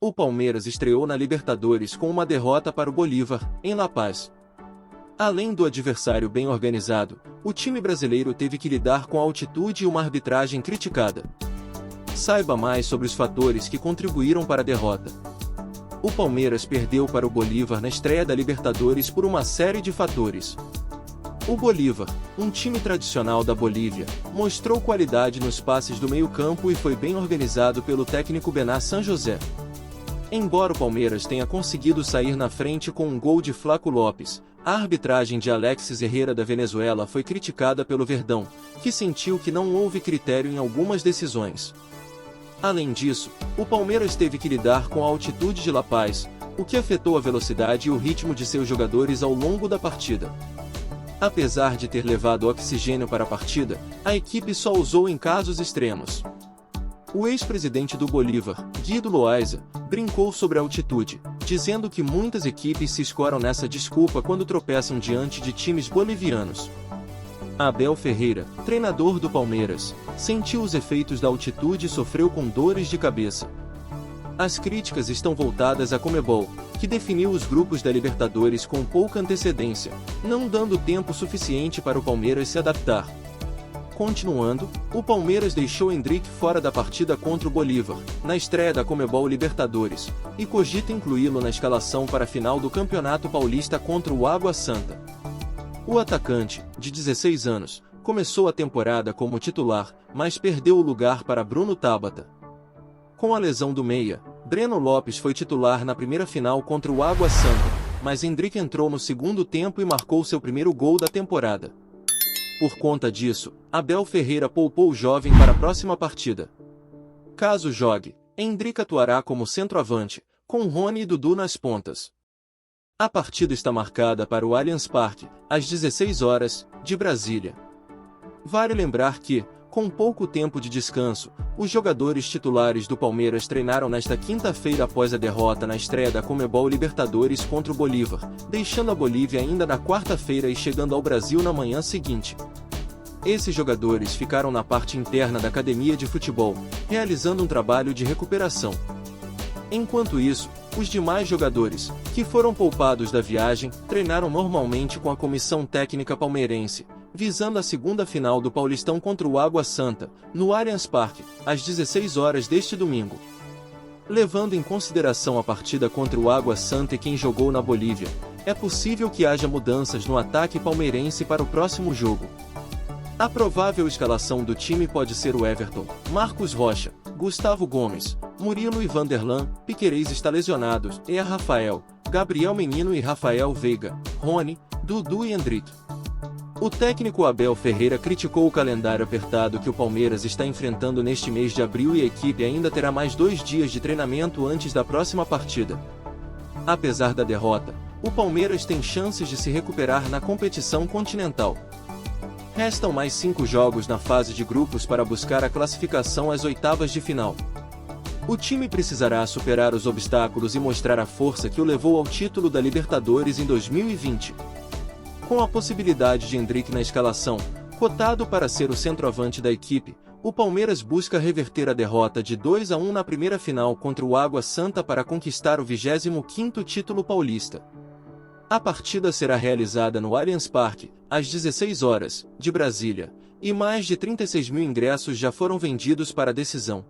O Palmeiras estreou na Libertadores com uma derrota para o Bolívar, em La Paz. Além do adversário bem organizado, o time brasileiro teve que lidar com a altitude e uma arbitragem criticada. Saiba mais sobre os fatores que contribuíram para a derrota. O Palmeiras perdeu para o Bolívar na estreia da Libertadores por uma série de fatores. O Bolívar, um time tradicional da Bolívia, mostrou qualidade nos passes do meio-campo e foi bem organizado pelo técnico Bená San José. Embora o Palmeiras tenha conseguido sair na frente com um gol de Flaco Lopes, a arbitragem de Alexis Herrera da Venezuela foi criticada pelo Verdão, que sentiu que não houve critério em algumas decisões. Além disso, o Palmeiras teve que lidar com a altitude de La Paz, o que afetou a velocidade e o ritmo de seus jogadores ao longo da partida. Apesar de ter levado oxigênio para a partida, a equipe só usou em casos extremos. O ex-presidente do Bolívar, Guido Loaiza, brincou sobre a altitude, dizendo que muitas equipes se escoram nessa desculpa quando tropeçam diante de times bolivianos. Abel Ferreira, treinador do Palmeiras, sentiu os efeitos da altitude e sofreu com dores de cabeça. As críticas estão voltadas à Conmebol, que definiu os grupos da Libertadores com pouca antecedência, não dando tempo suficiente para o Palmeiras se adaptar. Continuando, o Palmeiras deixou Endrick fora da partida contra o Bolívar, na estreia da Conmebol Libertadores, e cogita incluí-lo na escalação para a final do Campeonato Paulista contra o Água Santa. O atacante, de 16 anos, começou a temporada como titular, mas perdeu o lugar para Bruno Tabata. Com a lesão do meia, Breno Lopes foi titular na primeira final contra o Água Santa, mas Endrick entrou no segundo tempo e marcou seu primeiro gol da temporada. Por conta disso, Abel Ferreira poupou o jovem para a próxima partida. Caso jogue, Endrick atuará como centroavante, com Rony e Dudu nas pontas. A partida está marcada para o Allianz Parque, às 16 horas, de Brasília. Vale lembrar que, com pouco tempo de descanso, os jogadores titulares do Palmeiras treinaram nesta quinta-feira após a derrota na estreia da Conmebol Libertadores contra o Bolívar, deixando a Bolívia ainda na quarta-feira e chegando ao Brasil na manhã seguinte. Esses jogadores ficaram na parte interna da academia de futebol, realizando um trabalho de recuperação. Enquanto isso, os demais jogadores, que foram poupados da viagem, treinaram normalmente com a comissão técnica palmeirense, visando a segunda final do Paulistão contra o Água Santa, no Allianz Parque, às 16 horas deste domingo. Levando em consideração a partida contra o Água Santa e quem jogou na Bolívia, é possível que haja mudanças no ataque palmeirense para o próximo jogo. A provável escalação do time pode ser o Everton, Marcos Rocha, Gustavo Gomes, Murilo e Vanderlan, Piquerez está lesionado, e Rafael, Gabriel Menino e Rafael Veiga, Rony, Dudu e Endrick. O técnico Abel Ferreira criticou o calendário apertado que o Palmeiras está enfrentando neste mês de abril e a equipe ainda terá mais 2 dias de treinamento antes da próxima partida. Apesar da derrota, o Palmeiras tem chances de se recuperar na competição continental. Restam mais 5 jogos na fase de grupos para buscar a classificação às oitavas de final. O time precisará superar os obstáculos e mostrar a força que o levou ao título da Libertadores em 2020. Com a possibilidade de Endrick na escalação, cotado para ser o centroavante da equipe, o Palmeiras busca reverter a derrota de 2-1 na primeira final contra o Água Santa para conquistar o 25º título paulista. A partida será realizada no Allianz Parque, às 16 horas, de Brasília, e mais de 36 mil ingressos já foram vendidos para a decisão.